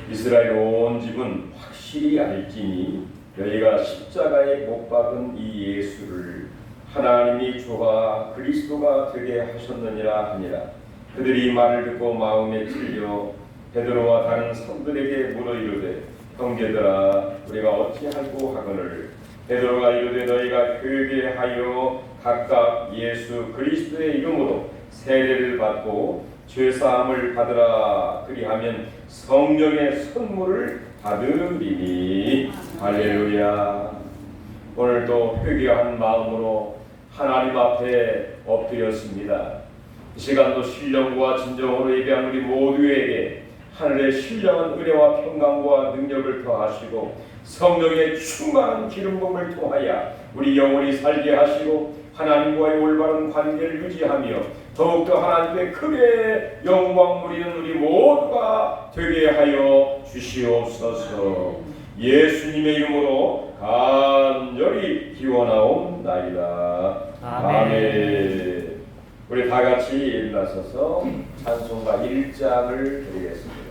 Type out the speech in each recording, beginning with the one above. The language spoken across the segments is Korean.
이스라엘 온 집은 확실히 알지니 너희가 십자가에 못 박은 이 예수를 하나님이 주와 그리스도가 되게 하셨느니라 하니라. 그들이 말을 듣고 마음에 찔려 베드로와 다른 성들에게 물어 이르되 형제들아 우리가 어찌하고 하거늘. 베드로가 이르되 너희가 회개하여 각각 예수 그리스도의 이름으로 세례를 받고 죄사함을 받으라. 그리하면 성령의 선물을 받으리니. 할렐루야. 오늘도 회개한 마음으로 하나님 앞에 엎드렸습니다. 이 시간도 신령과 진정으로 예배한 우리 모두에게 하늘의 신령한 은혜와 평강과 능력을 더하시고 성령의 충만한 기름 부음을 통하여 우리 영혼이 살게 하시고 하나님과의 올바른 관계를 유지하며 더욱더 하나님의 크게 영광 누리는 우리 모두가 되게 하여 주시옵소서. 예수님의 이름으로 간절히 기원하옵나이다. 아멘. 우리 다 같이 일어나서서 찬송가 1장을 드리겠습니다.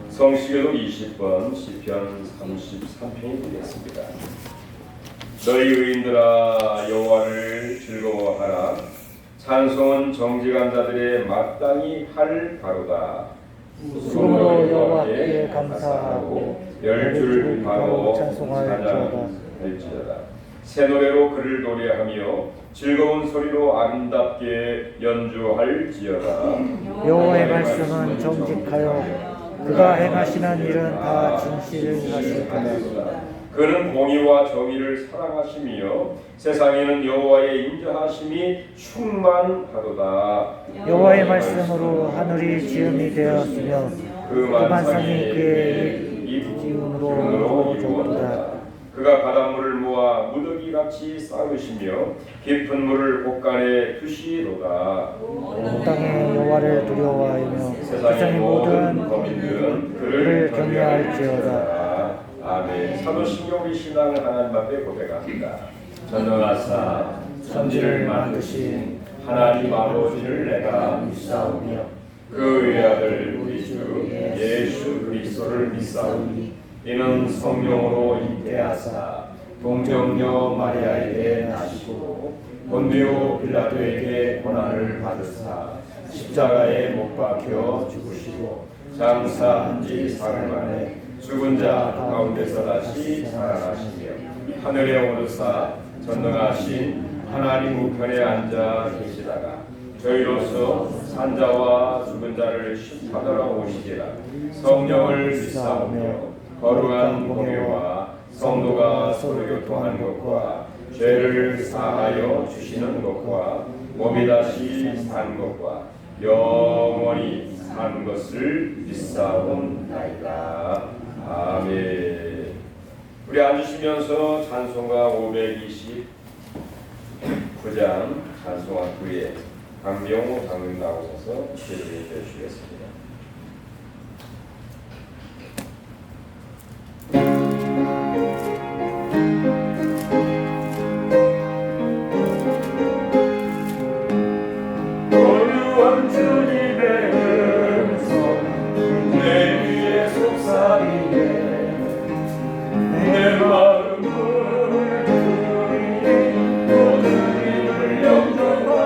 성시교독 20번 시편 33편이 되겠습니다. 너희 의인들아 여호와를 즐거워하라. 찬송은 정직한 자들의 마땅히 할 바로다. 손으로 여호와께 감사하고 열줄 바로 찬송할지어다. 새 노래로 그를 노래하며 즐거운 소리로 아름답게 연주할지어다. 여호와의 말씀은 정직하여 그가 행하시는 일은 다 진실을 하실 거다. 그는 공의와 정의를 사랑하시며 세상에는 여호와의 인자하심이 충만하도다. 여호와의 말씀으로 하늘이 지음이 되었으며 그 만상이 그의 입지음으로 이루어졌도다. 그가 바닷물을 모아 무더기같이 쌓으시며 깊은 물을 곳간에 두시도다. 온 땅에 여호와를 두려워하며 세상의 모든 거민들은 그를 경외할지어다. 아멘. 사도신경 우리 신앙을 하나님 앞에 고백합니다. 전능하사 천지를 만드신 하나님 아버지를 내가 믿사오며 그 외아들 우리 주 예수 그리스도를 믿사오니 이는 성령으로 잉태하사 동정녀 마리아에게 나시고 본디오 빌라도에게 고난을 받으사 십자가에 못 박혀 죽으시고 장사한 지 사흘 만에 죽은 자 가운데서 다시 살아나시며 하늘에 오르사 전능하신 하나님 우편에 앉아 계시다가 저희로서 산자와 죽은 자를 심판하러 오시리라. 성령을 믿사오며 거룩한 공회와 성도가 서로 교통하는 것과 죄를 사하여 주시는 것과 몸이 다시 산 것과 영원히 산 것을 믿사옵나이다. 아멘. 우리 앉으시면서 찬송가 529장 찬송가 9에 강병호 장로님 나오셔서 기도해 주시겠습니다. 거룩한 주님의 음성 내 위에 속삭이네. 내 마음을 또 주님을 영접하라.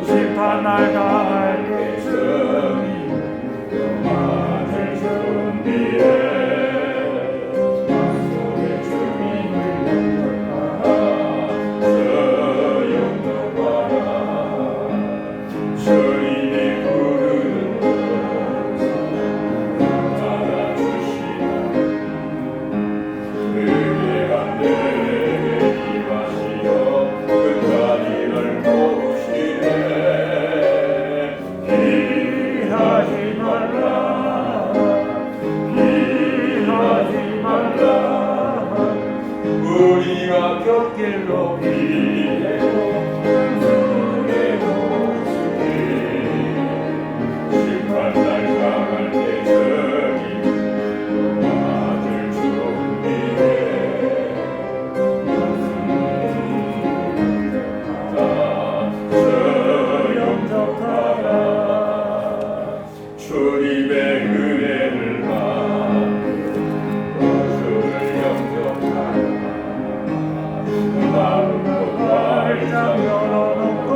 심판날 당할 때쯤 우리가 곁길로 비례고 숨에 모습이 심판날 강할 때 저기 맞을 준비해 저 영접하라 주님의 은혜를 받고 주를 영접하라 마음으로 활짝 열어놓고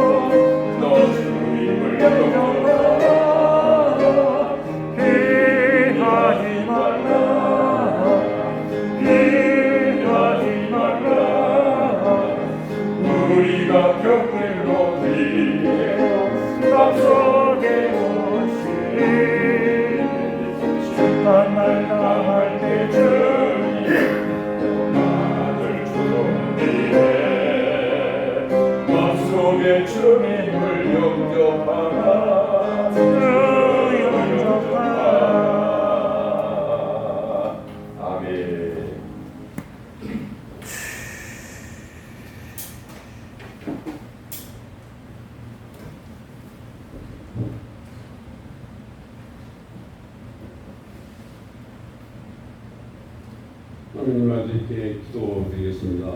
너 주님을 영접하라 피하지 말라 피하지 말라 우리가 곁길로 비례고 앞서게 오시리 심판날 당할 때 주님 맞을 준비해 맘속에 주님을 영접하라 영접하라 아멘. 하나님 아버지께 기도드리겠습니다.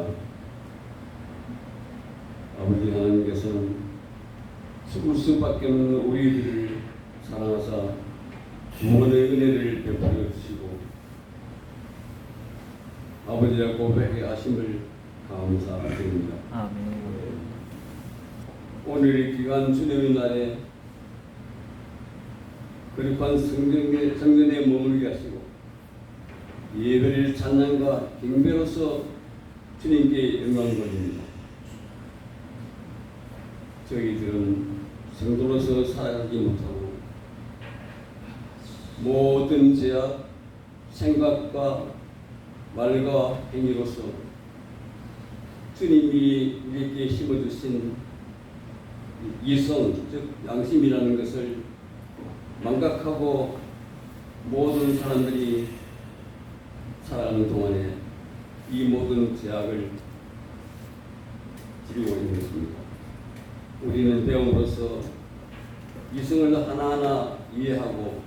아버지 하나님께서는 죽을 수밖에 없는 우리들을 사랑하사 구원의 은혜를 베풀어 주시고 아버지의 고백의 하심을 감사드립니다. 아멘. 오늘 이 귀한 주님의 날에 거룩한 성전에 머물게 하시고 예배를 찬양과 경배로서 주님께 영광 돌립니다. 저희들은 성도로서 살아가지 못하고 모든 죄악, 생각과 말과 행위로서 주님이 우리에게 심어주신 이성, 즉 양심이라는 것을 망각하고 모든 사람들이 살아가는 동안에 이 모든 죄악을 지르고 있는 것입니다. 우리는 배움으로써 이성을 하나하나 이해하고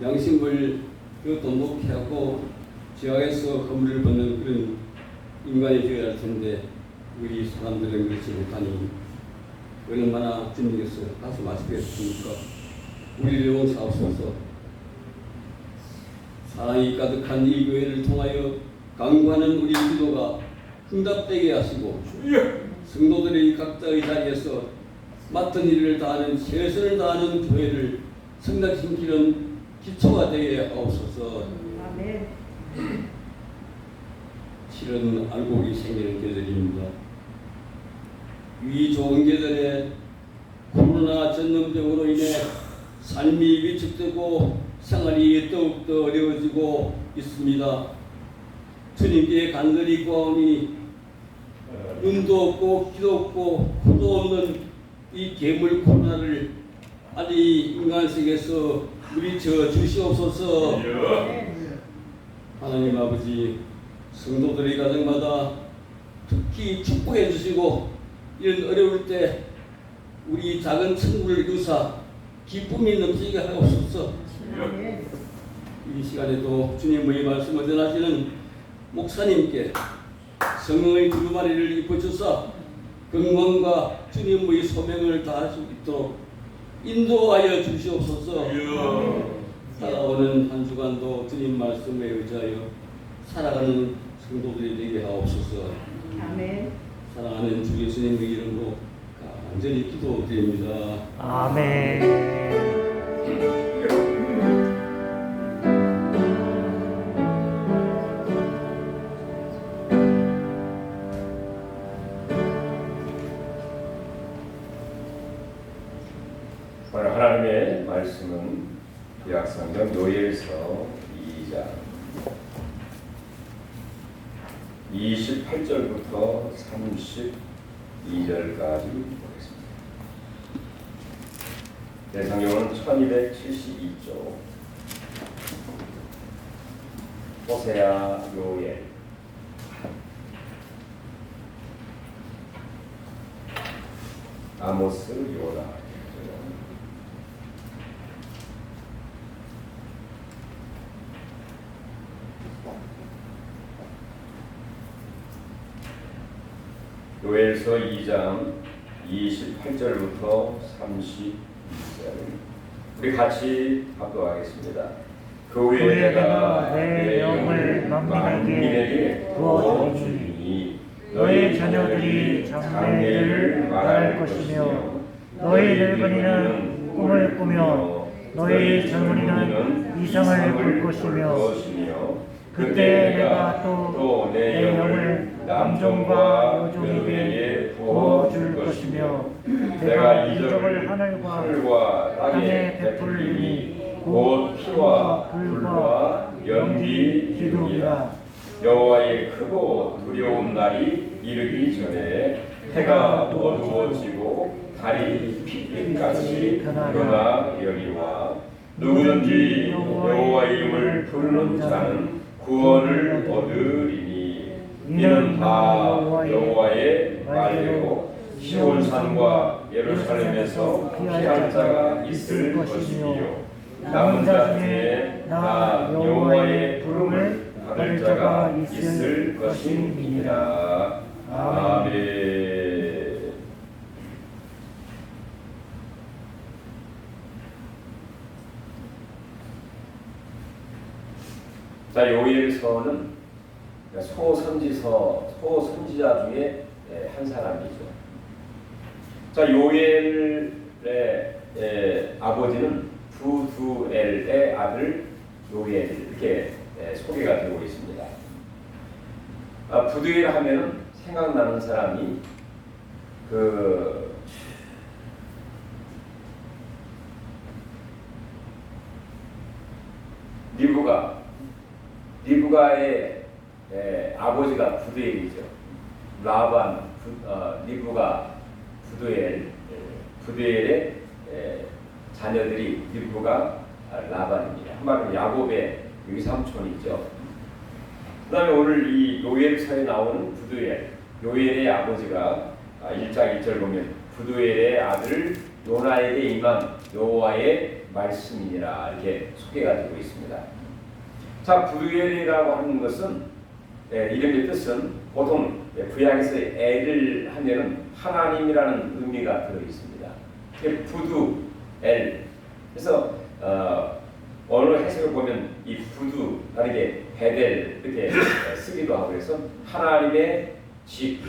양심을 더 돈독히 하고 죄악에서 허물을 받는 그런 인간이 되어야 할 텐데 우리 사람들은 그렇지 못하니 얼마나 주님께서 가슴 아시겠습니까? 우리를 용서하옵소서. 사랑이 가득한 이 교회를 통하여 강구하는 우리 기도가 응답되게 하시고 성도들이 각자의 자리에서 맡은 일을 다하는 최선을 다하는 교회를 성장시키는 기초가 되게 하옵소서. 아멘. 실은 알곡이 생기는 계절입니다. 이 좋은 계절에 코로나 전염병으로 인해 삶이 위축되고 생활이 더욱더 어려워지고 있습니다. 주님께 간절히 구하오니 눈도 없고 귀도 없고 코도 없는 이 괴물 코로나를 아니 인간세계에서 물리쳐 주시옵소서. 하나님 아버지, 성도들의 가정마다 특히 축복해 주시고 이런 어려울 때 우리 작은 천국을 이루사 기쁨이 넘치게 하옵소서. 이 시간에도 주님의 말씀을 전하시는 목사님께 성령의 두루마리를 입혀주사 건강과 주님의 소명을 다할 수 있도록 인도하여 주시옵소서. 다가오는 한 주간도 주님 말씀에 의지하여 살아가는 성도들이 되게 하옵소서. 아멘. 사랑하는 주 예수님의 이름으로 간절히 기도드립니다. 아멘. 오늘 하나님의 말씀은 구약성경 요엘서 2장 28절부터 32절까지 보겠습니다. 대성경은 1272조 호세아 요엘 아모스 요나 요엘서 2장 28절부터 32절 우리 같이 합독하겠습니다. 그 후에 내가 내 영을 만민에게 부어주리니 너희 자녀들이 장래를 말할 것이며 너희 늙은이는 꿈을 꾸며 너희 젊은이는 이상을 볼 것이며 그때 내가 또 내 영을 남종과 여종에게 부어줄 것이며 내가 이적을 하늘과 땅에 베풀리니 곧 피와 불과 연기 기둥이라. 여호와의 크고 두려운 날이 이르기 전에 해가 어두워지고 달이 핏빛같이 변화 여기와 누구든지 여호와의 이름을 부르는 자는 구원을 얻으리니 이는 다 여호와의 말대로 시온산과 예루살렘에서 피할 자가 있을 것이며 남은 자 중에 나 여호와의 부름을 받을 자가 있을 것임이니라. 아멘. 자, 요엘서는 소선지자 중에 한 사람이죠. 자, 요엘의 아버지는 부두엘의 아들 요엘 이렇게 소개가 되고 있습니다. 부두엘 하면은 생각나는 사람이 그 리브가의 아버지가 부두엘이죠. 리브가 부두엘의 자녀들이 리브가 라반입니다. 한마디로 야곱의 외삼촌이죠. 그 다음에 오늘 이 요엘서에 나오는 부두엘, 요엘의 아버지가 1장 1절 보면 부두엘의 아들 요나에게 임한 여호와의 말씀이니라 이렇게 소개가 되고 있습니다. 자, 부두엘이라고 하는 것은 이름의 뜻은 보통 구약에서 엘을 하면은 하나님이라는 의미가 들어 있습니다. 부두엘. 그래서 어느 해석을 보면 이 부두라는 게 베델 이렇게 쓰기도 하고 그래서 하나님의 집,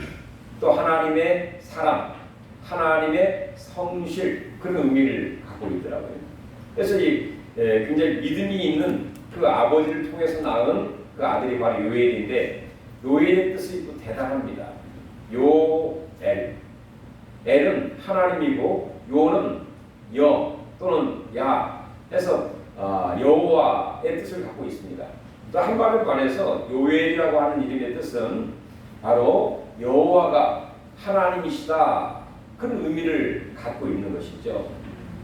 또 하나님의 사람, 하나님의 성실 그런 의미를 갖고 있더라고요. 그래서 이 굉장히 믿음이 있는 그 아버지를 통해서 낳은 그 아들이 바로 요엘인데 요엘의 뜻이 또 대단합니다. 요엘, 엘은 하나님이고 요는 여 또는 야 해서 여호와의 뜻을 갖고 있습니다. 또 한반을 관해서 요엘이라고 하는 이름의 뜻은 바로 여호와가 하나님이시다 그런 의미를 갖고 있는 것이죠.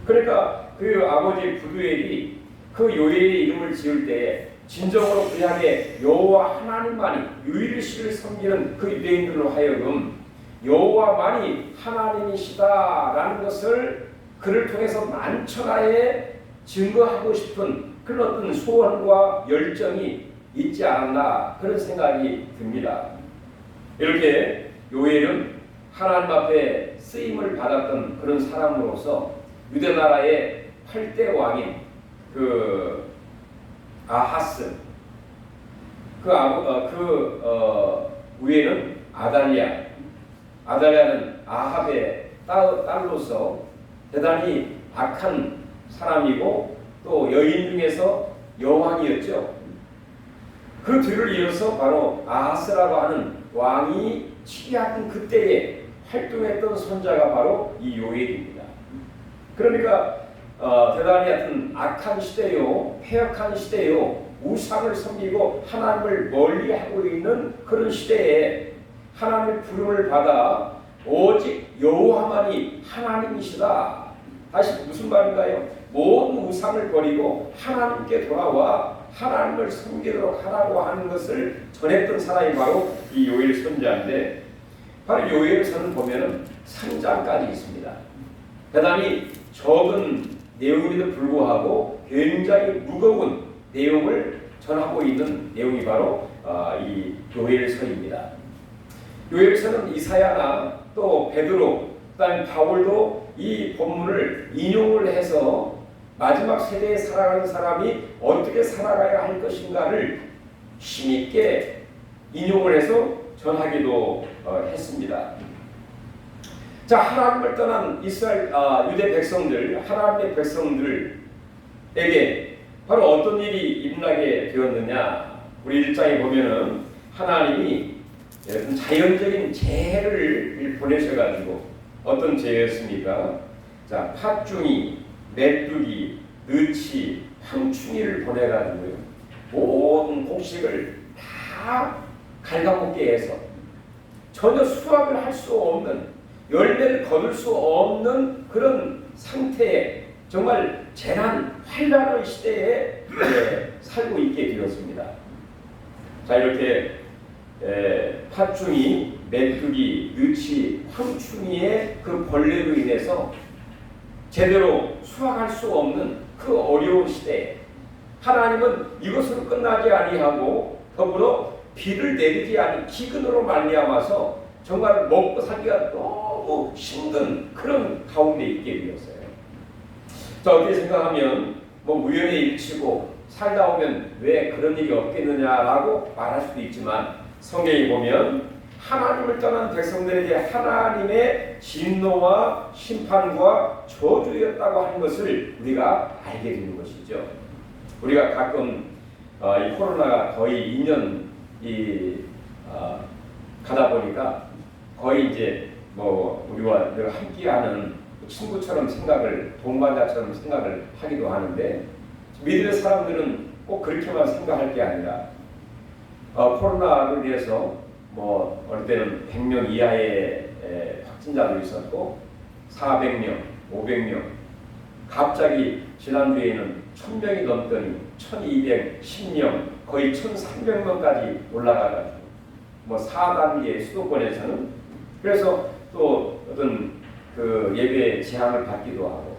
그러니까 그 아버지 부두엘이 그 요엘의 이름을 지을 때에 진정으로 구약의 여호와 하나님만이 유일시를 섬기는 그 유대인들로 하여금 여호와만이 하나님이시다라는 것을 그를 통해서 만천하에 증거하고 싶은 그런 어떤 소원과 열정이 있지 않았나 그런 생각이 듭니다. 이렇게 요엘은 하나님 앞에 쓰임을 받았던 그런 사람으로서 유대 나라의 8대 왕인 그 아하스 위에는 아달랴는 아합의 딸로서 대단히 악한 사람이고 또 여인 중에서 여왕이었죠. 그 뒤를 이어서 바로 아하스라고 하는 왕이 치리하던 그때에 활동했던 선자가 바로 이 요엘입니다. 그러니까 대단히 하여튼 악한 시대요, 폐역한 시대요, 우상을 섬기고 하나님을 멀리하고 있는 그런 시대에 하나님의 부름을 받아 오직 여호와만이 하나님이시다. 다시 무슨 말인가요? 모든 우상을 버리고 하나님께 돌아와 하나님을 섬기도록 하라고 하는 것을 전했던 사람이 바로 이 요엘 선자인데, 바로 요엘서는 보면은 3장까지 있습니다. 대단히 적은 내용임에도 불구하고 굉장히 무거운 내용을 전하고 있는 내용이 바로 이 요엘서입니다. 요엘서는 이사야나 또 베드로, 그다음에 바울도 이 본문을 인용을 해서 마지막 세대에 살아가는 사람이 어떻게 살아가야 할 것인가를 힘있게 인용을 해서 전하기도 했습니다. 자, 하나님을 떠난 유대 백성들, 하나님의 백성들에게 바로 어떤 일이 일어나게 되었느냐? 우리 1장에 보면은 하나님이 자연적인 재해를 보내셔가지고 어떤 재해였습니까? 자, 팥중이, 메뚜기, 느치, 황충이를 보내가지고요, 모든 곡식을 다 갉아먹게 해서 전혀 수확을 할 수 없는, 열매를 거둘 수 없는 그런 상태에 정말 재난, 환란의 시대에 살고 있게 되었습니다. 자, 이렇게 팥중이, 메뚜기, 느치, 황충이의 그 벌레로 인해서 제대로 수확할 수 없는 그 어려운 시대에 하나님은 이것으로 끝나지 아니하고 더불어 비를 내리지 않은 기근으로 말미암아서 정말 먹고 살기가 너무 힘든 그런 가운데 있게 되었어요. 자, 어떻게 생각하면 뭐 우연의 일치고 살다 오면 왜 그런 일이 없겠느냐라고 말할 수도 있지만, 성경에 보면 하나님을 떠난 백성들에게 하나님의 진노와 심판과 저주였다고 하는 것을 우리가 알게 되는 것이죠. 우리가 가끔 이 코로나가 거의 2년이 가다 보니까 거의 이제 뭐 우리와 늘 함께하는 친구처럼 생각을, 동반자처럼 생각을 하기도 하는데, 믿음의 사람들은 꼭 그렇게만 생각할 게 아니라 코로나로 인해서 뭐 어느 때는 100명 이하의 확진자도 있었고 400명, 500명, 갑자기 지난주에는 1000명이 넘더니 1210명, 거의 1300명까지 올라가가지고 뭐 4단계 수도권에서는, 그래서 또 어떤 그 예배 제한을 받기도 하고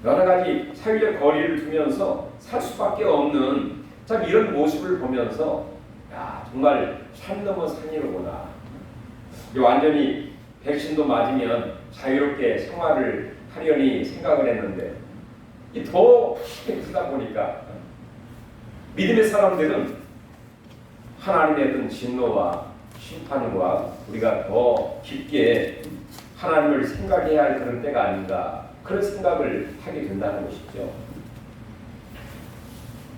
여러 가지 사회적 거리를 두면서 살 수밖에 없는 참 이런 모습을 보면서, 야, 정말 산 넘어 산이로구나. 완전히 백신도 맞으면 자유롭게 생활을 하려니 생각을 했는데 더 힘들다 보니까 믿음의 사람들은 하나님의 어떤 진노와 심판과 우리가 더 깊게 하나님을 생각해야 할 그런 때가 아닌가, 그런 생각을 하게 된다는 것이죠.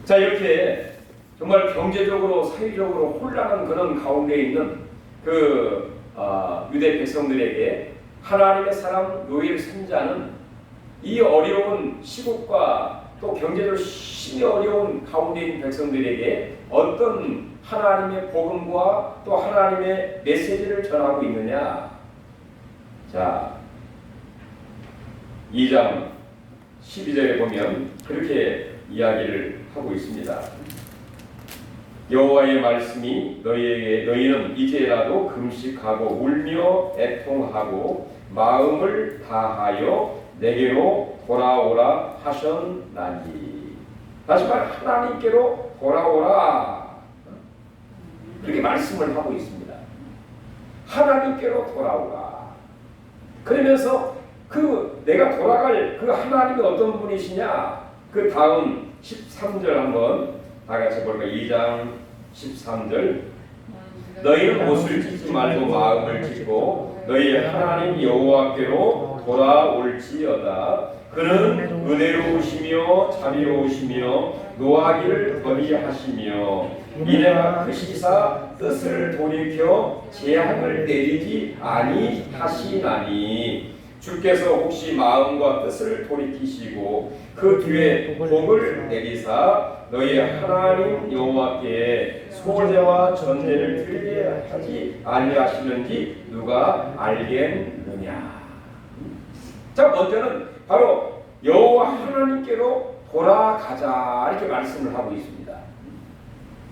자, 이렇게 정말 경제적으로 사회적으로 혼란한 그런 가운데 있는 그 유대 백성들에게 하나님의 사람 요엘 선자는 이 어려운 시국과 또 경제적으로 심히 어려운 가운데 있는 백성들에게 어떤 하나님의 복음과 또 하나님의 메시지를 전하고 있느냐. 자, 2장 12절에 보면 그렇게 이야기를 하고 있습니다. 여호와의 말씀이 너희는 이제라도 금식하고 울며 애통하고 마음을 다하여 내게로 돌아오라 하셨나니. 다시 말해 하나님께로 돌아오라. 그렇게 말씀을 하고 있습니다. 하나님께로 돌아오라. 그러면서 그 내가 돌아갈 그 하나님이 어떤 분이시냐? 그 다음 13절 한번 다 같이 볼까요? 2장 13절. 너희는 옷을 찢지 말고 마음을 찢고 너희의 하나님 여호와께로 돌아올지어다. 그는 은혜로우시며 자비로우시며 노하기를 더디하시며 이내가 크시사 뜻을 돌이켜 재앙을 내리지 아니하시나니 주께서 혹시 마음과 뜻을 돌이키시고 그 뒤에 복을 내리사 너희의 하나님 여호와께 소제와 전제를 드리게 하지 아니하시는지 누가 알겠느냐. 자, 먼저는 바로 여호와 하나님께로 돌아가자 이렇게 말씀을 하고 있습니다.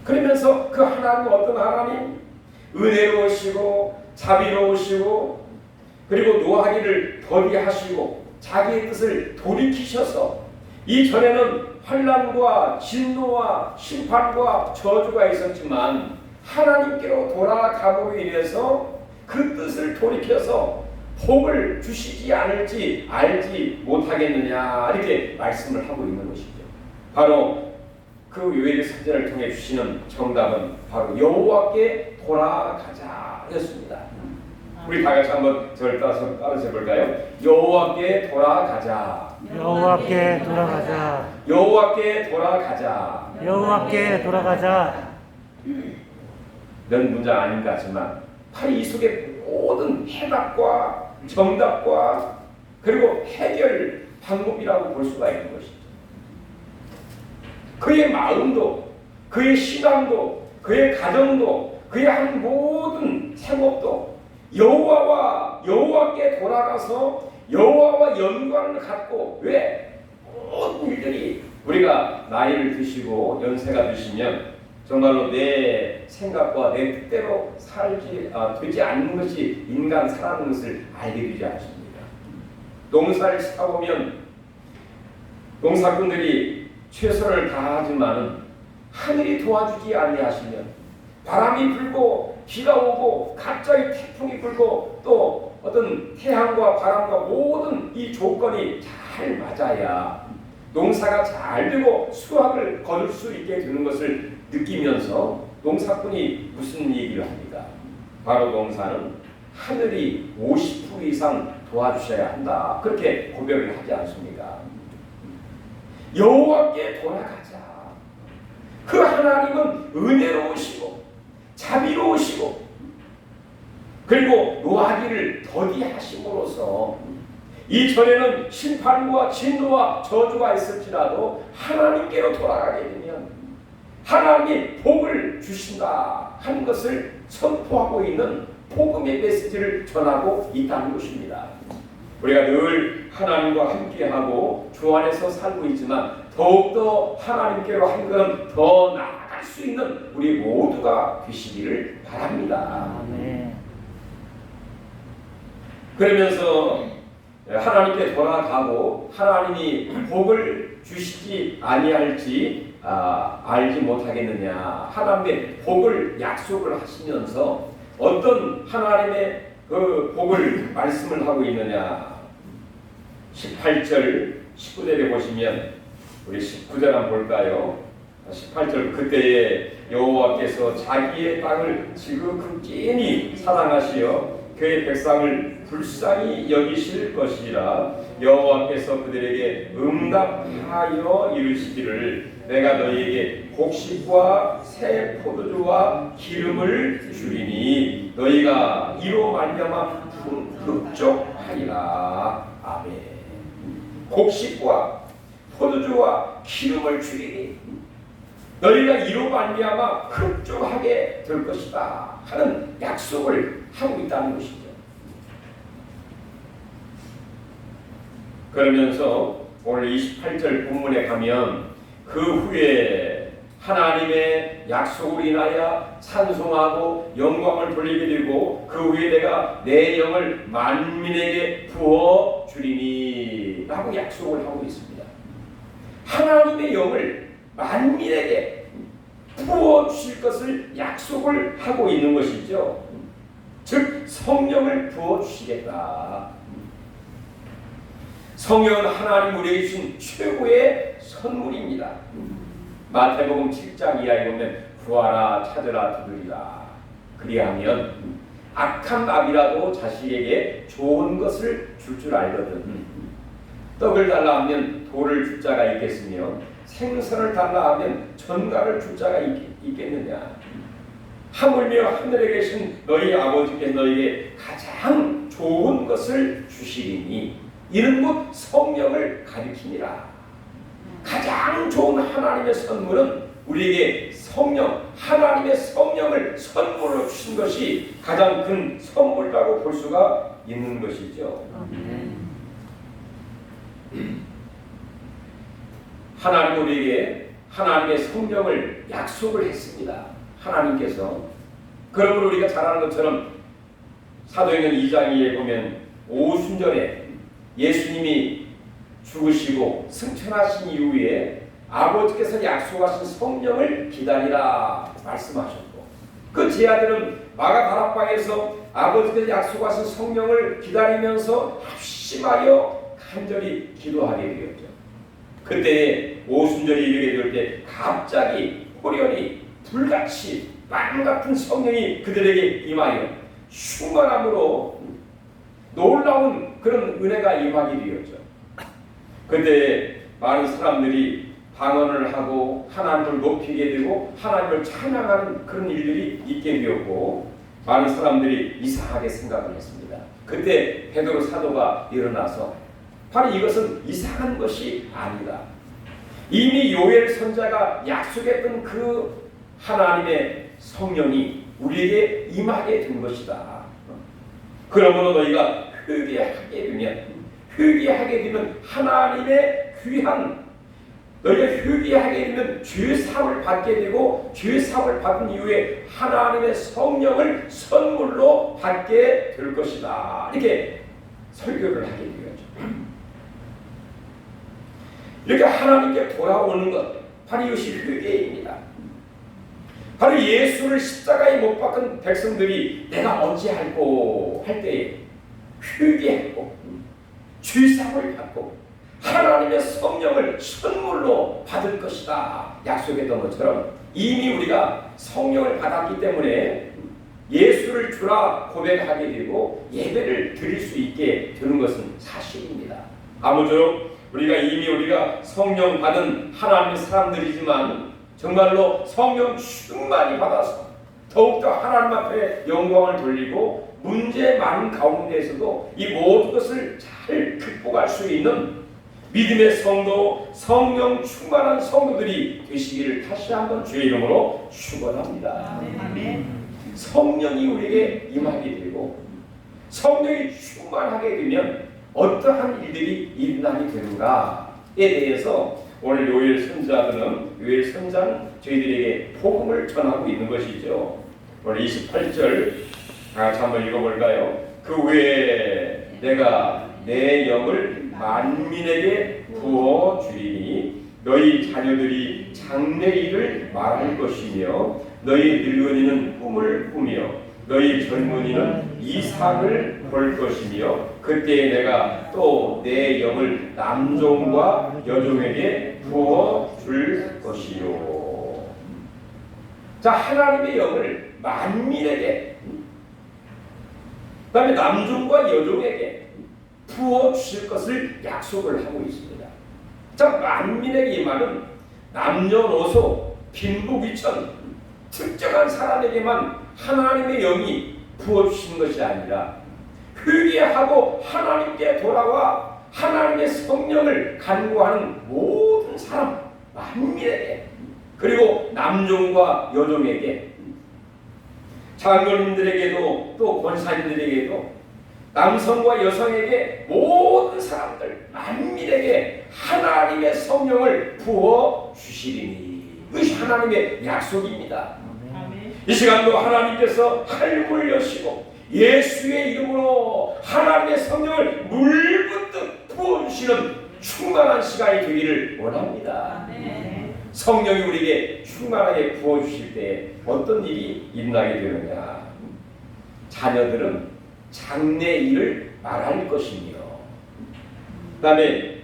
그러면서 그 하나님은 어떤 하나님? 은혜로우시고 자비로우시고 그리고 노하기를 더디하시고 자기의 뜻을 돌이키셔서 이전에는 환난과 진노와 심판과 저주가 있었지만 하나님께로 돌아감으로 인해서 그 뜻을 돌이켜서 복을 주시지 않을지 알지 못하겠느냐 이렇게 말씀을 하고 있는 것이죠. 바로 그 요엘 사제를 통해 주시는 정답은 바로 여호와께 돌아가자 였습니다. 우리 다 같이 한번 저를 따라서 볼까요? 여호와께 돌아가자. 여호와께 돌아가자. 여호와께 돌아가자. 여호와께 돌아가자. 몇 문장 아닌 것 같지만 바로 이 속에 모든 해답과 정답과 그리고 해결 방법이라고 볼 수가 있는 것이죠. 그의 마음도 그의 신앙도 그의 가정도 그의 한 모든 생업도 여호와께 돌아가서 여호와와 연관을 갖고 왜 모든 일들이 우리가 나이를 드시고 연세가 드시면 정말로 내 생각과 내 뜻대로 되지 않는 것이 인간 살아가는 것을 알게 되지 않습니까? 농사를 짓다 보면 농사꾼들이 최선을 다하지만은 하늘이 도와주지 아니하시면 바람이 불고 비가 오고 갑자기 태풍이 불고 또 어떤 태양과 바람과 모든 이 조건이 잘 맞아야 농사가 잘 되고 수확을 거둘 수 있게 되는 것을 느끼면서 농사꾼이 무슨 얘기를 합니까? 바로 농사는 하늘이 50% 이상 도와주셔야 한다. 그렇게 고백을 하지 않습니까? 여호와께 돌아가자. 그 하나님은 은혜로우시고 자비로우시고 그리고 노하기를 더디하심으로써 이전에는 심판과 진노와 저주가 있을지라도 하나님께로 돌아가게 되면 하나님이 복을 주신다 하는 것을 선포하고 있는 복음의 메시지를 전하고 있다는 것입니다. 우리가 늘 하나님과 함께하고 주 안에서 살고 있지만 더욱더 하나님께로 한 걸음 더 나아갈 수 있는 우리 모두가 되시기를 바랍니다. 아멘. 그러면서 하나님께 돌아가고 하나님이 복을 주시지 아니할지 알지 못하겠느냐. 하나님의 복을 약속을 하시면서 어떤 하나님의 그 복을 말씀을 하고 있느냐. 18절 19절에 보시면 우리 19절 한번 볼까요? 18절 그때에 여호와께서 자기의 땅을 지극히 사랑하시어 그의 백성을 불쌍히 여기실 것이라. 여호와께서 그들에게 응답하여 이르시기를 내가 너희에게 곡식과 새 포도주와 기름을 주리니 너희가 이로 말미암아 흡족하리라. 아멘. 곡식과 포도주와 기름을 주리니 너희가 이로 말미암아 흡족하게 될 것이다 하는 약속을 하고 있다는 것이죠. 그러면서 오늘 28절 본문에 가면 그 후에 하나님의 약속을 인하여 찬송하고 영광을 돌리게 되고 그 후에 내가 내 영을 만민에게 부어 주리니 라고 약속을 하고 있습니다. 하나님의 영을 만민에게 부어주실 것을 약속을 하고 있는 것이죠. 즉 성령을 부어주시겠다. 성령은 하나님 우리에게 주신 최고의 선물입니다. 마태복음 7장 이하에 보면 구하라 찾으라 두드리라. 그리하면 악한 나비라도 자식에게 좋은 것을 줄 알거든. 떡을 달라 하면 돌을 줄 자가 있겠으며 생선을 달라 하면 전갈을 줄 자가 있겠느냐. 하물며 하늘에 계신 너희 아버지께서 너희에게 가장 좋은 것을 주시리니 이는 곧 성령을 가리키니라. 가장 좋은 하나님의 선물은 우리에게 성령, 하나님의 성령을 선물로 주신 것이 가장 큰 선물이라고 볼 수가 있는 것이죠. 하나님 우리에게 하나님의 성령을 약속을 했습니다. 하나님께서. 그러므로 우리가 잘 아는 것처럼 사도행전 2장 2에 보면 오순절에 예수님이 죽으시고 승천하신 이후에 아버지께서 약속하신 성령을 기다리라 말씀하셨고, 그 제 아들은 마가 다락방에서 아버지께서 약속하신 성령을 기다리면서 합심하여 간절히 기도하게 되었죠. 그때 오순절이 이르게 될 때 갑자기 호련히 불같이 빵 같은 성령이 그들에게 임하여 충만함으로 놀라운 그런 은혜가 임하게 되었죠. 그때 많은 사람들이 방언을 하고 하나님을 높이게 되고 하나님을 찬양하는 그런 일들이 있게 되었고, 많은 사람들이 이상하게 생각을 했습니다. 그때 베드로 사도가 일어나서 바로 이것은 이상한 것이 아니다. 이미 요엘 선지자가 약속했던 그 하나님의 성령이 우리에게 임하게 된 것이다. 그러므로 너희가 회개하게 되면 하나님의 귀한, 너희가 회개하게 되면 죄사함을 받게 되고 죄사함을 받은 이후에 하나님의 성령을 선물로 받게 될 것이다. 이렇게 설교를 하게 되었죠. 이렇게 하나님께 돌아오는 것, 바로 이것이 회개입니다. 바로 예수를 십자가에 못 박은 백성들이 내가 어찌할꼬 할 때에 회개하고 죄사함을 받고 하나님의 성령을 선물로 받을 것이다 약속했던 것처럼, 이미 우리가 성령을 받았기 때문에 예수를 주라 고백하게 되고 예배를 드릴 수 있게 되는 것은 사실입니다. 아무쪼록 우리가 성령 받은 하나님의 사람들이지만 정말로 성령 충만히 받아서 더욱더 하나님 앞에 영광을 돌리고 문제 많은 가운데에서도 이 모든 것을 잘 극복할 수 있는 믿음의 성도, 성령 충만한 성도들이 되시기를 다시 한번 주의 이름으로 축원합니다. 성령이 우리에게 임하게 되고 성령이 충만하게 되면 어떠한 일들이 일어나게 되는가에 대해서 오늘 요엘 선지자는 저희들에게 복음을 전하고 있는 것이죠. 오늘 28절 같이 한번 읽어볼까요? 그 외에 내가 내 영을 만민에게 부어주리니 너희 자녀들이 장래일을 말할 것이며 너희 늙은이는 꿈을 꾸며 너희 젊은이는 이상을 볼 것이며 그때에 내가 또 내 영을 남종과 여종에게 부어줄 것이요. 자, 하나님의 영을 만민에게, 그 다음에 남종과 여종에게 부어주실 것을 약속을 하고 있습니다. 자, 만민에게 임하는 남녀노소 빈부귀천 특정한 사람에게만 하나님의 영이 부어주시는 것이 아니라 회개하고 하나님께 돌아와 하나님의 성령을 간구하는 모든 사람 만민에게, 그리고 남종과 여종에게, 장로님들에게도 또 권사님들에게도 남성과 여성에게 모든 사람들 만민에게 하나님의 성령을 부어 주시리니 이것이 하나님의 약속입니다. 이 시간도 하나님께서 할물 여시고 예수의 이름으로 하나님의 성령을 물붓듯 부어주시는 충만한 시간이 되기를 원합니다. 성령이 우리에게 충만하게 부어주실 때 어떤 일이 일어나게 되느냐. 자녀들은 장래 일을 말할 것이며, 그 다음에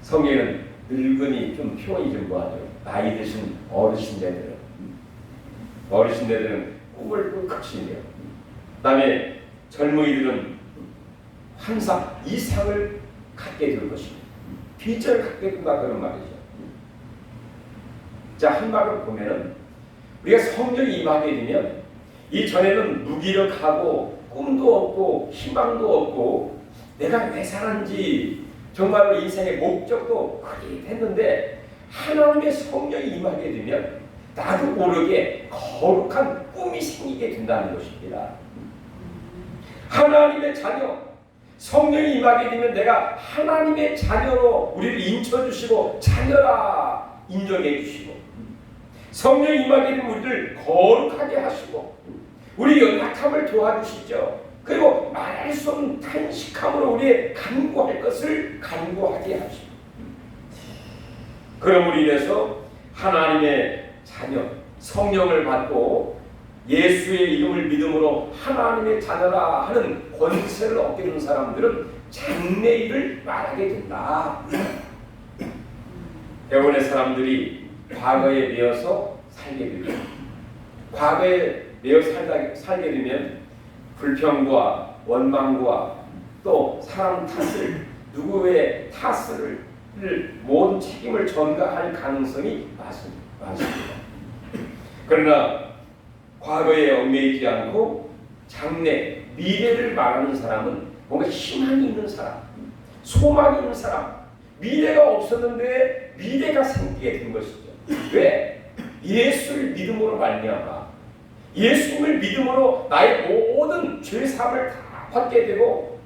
성경에는 늙은이 좀 표현이 좀 뭐하죠. 나이 드신 어르신네들은 꿈을 꿀꺽이며, 그 다음에 젊은이들은 환상, 이상을 갖게 될 것입니다. 비전을 갖게 된다 그런 말이죠. 자, 한 말을 보면은 우리가 성령이 임하게 되면 이전에는 무기력하고 꿈도 없고 희망도 없고 내가 왜 사는지 정말로 인생의 목적도 흐릿했는데 하나님의 성령이 임하게 되면 나도 모르게 거룩한 꿈이 생기게 된다는 것입니다. 하나님의 자녀, 성령이 임하게 되면 내가 하나님의 자녀로 우리를 인쳐주시고 자녀라 인정해 주시고, 성령이 임하게 되면 우리를 거룩하게 하시고 우리 연약함을 도와주시죠. 그리고 말할 수 없는 탄식함으로 우리의 간구할 것을 간구하게 하시고, 그러므로 인해서 하나님의 자녀, 성령을 받고 예수의 이름을 믿음으로 하나님의 자녀라 하는 권세를 얻게 된 사람들은 장래일을 말하게 된다. 대부분의 사람들이 과거에 매여서 살게 되고, 과거에 매여 살게 되면 불평과 원망과 또 사람 탓을, 누구의 탓을 모든 책임을 전가할 가능성이 많습니다. 그러나 과거에 얽매이지 않고 장래, 미래를 말하는 사람은 뭔가 희망이 있는 사람, 소망이 있는 사람, 미래가 없었는데 미래가 생기게 된 것이죠. 왜? 예수를 믿음으로 말미암아 예수님을 믿음으로 나의 모든 죄사함을 다 받게 되고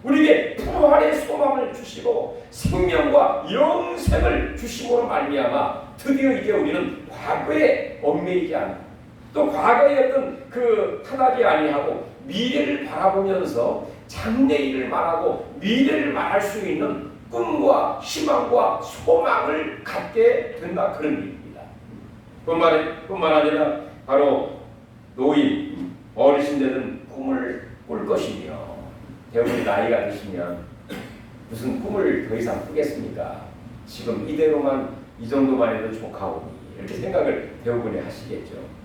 우리에게 부활의 소망을 주시고 생명과 영생을 주심으로 말미암아 드디어 이제 우리는 과거에 얽매이지 않고 또 과거의 어떤 그 타락이 아니하고 미래를 바라보면서 장래일을 말하고 미래를 말할 수 있는 꿈과 희망과 소망을 갖게 된다 그런 얘기입니다. 뿐만 아니라 바로 노인, 어르신들은 꿈을 꿀 것이며 대부분 나이가 드시면 무슨 꿈을 더 이상 꾸겠습니까? 지금 이대로만 이 정도만 해도 좋가오니 이렇게 생각을 대부분이 하시겠죠.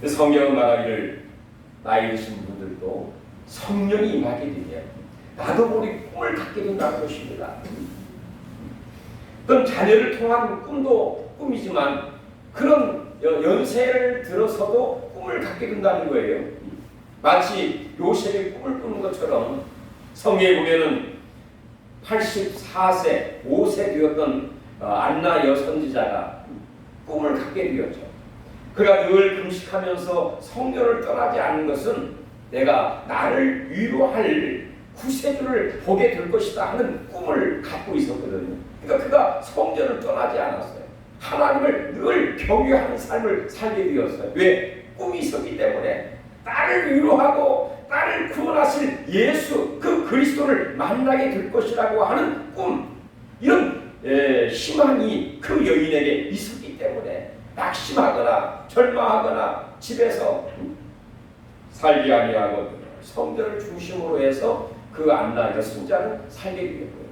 성경은 말하기를 나이 드신 분들도 성령이 임하게 되면 나도 모르게 꿈을 갖게 된다는 것입니다. 어떤 자녀를 통한 꿈도 꿈이지만 그런 연세를 들어서도 꿈을 갖게 된다는 거예요. 마치 요셉이 꿈을 꾸는 것처럼 성경에 보면은 84세, 5세 되었던 안나 여선지자가 꿈을 갖게 되었죠. 그가 늘 금식하면서 성전을 떠나지 않는 것은 내가 나를 위로할 구세주를 보게 될 것이다 하는 꿈을 갖고 있었거든요. 그러니까 그가 성전을 떠나지 않았어요. 하나님을 늘 경외하는 삶을 살게 되었어요. 왜? 꿈이 있었기 때문에 나를 위로하고 나를 구원하실 예수 그 그리스도를 만나게 될 것이라고 하는 꿈, 이런 희망이 그 여인에게 있었기 때문에 낙심하거나 절망하거나 집에서 살지 아니하고 성전을 중심으로 해서 그 안나 여선자는 살게 되었고요.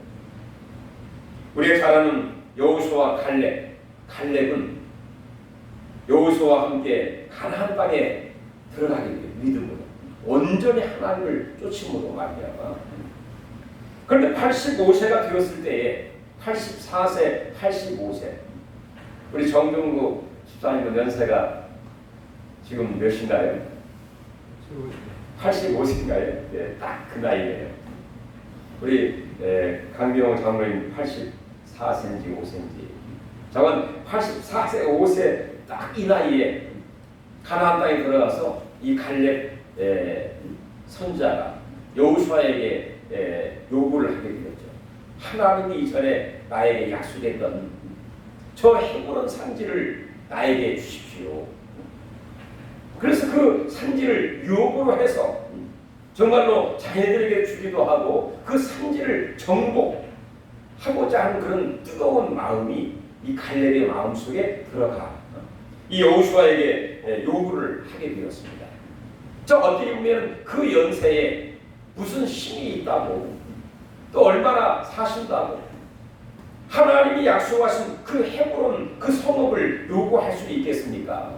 우리가 잘 아는 여호수아와 갈렙은 여호수아와 함께 가나안 땅에 들어가게 돼요. 믿음으로 온전히 하나님을 쫓음으로 말미암아. 그런데 85세가 되었을 때에 84세, 85세 우리 정종국 집사님의 연세가 지금 몇인가요? 85세인가요? 네, 딱 그 나이네요. 우리 강병호 장로님 84세인지 5세인지 저건 84세, 5세 딱 이 나이에 가나안 땅에 들어가서 이 갈렙 선자가 여호수아에게 요구를 하게 되었죠. 하나님이 이전에 나에게 약속했던 저 해보는 산지를 나에게 주십시오. 그래서 그 산지를 요구로 해서 정말로 자녀들에게 주기도 하고 그 산지를 정복, 하고자 하는 그런 뜨거운 마음이 이 갈렙의 마음 속에 들어가 이 여호수아에게 요구를 하게 되었습니다. 저 어떻게 보면 그 연세에 무슨 힘이 있다고 또 얼마나 사신다고 하나님이 약속하신 그 헤브론 그 성읍을 요구할 수 있겠습니까?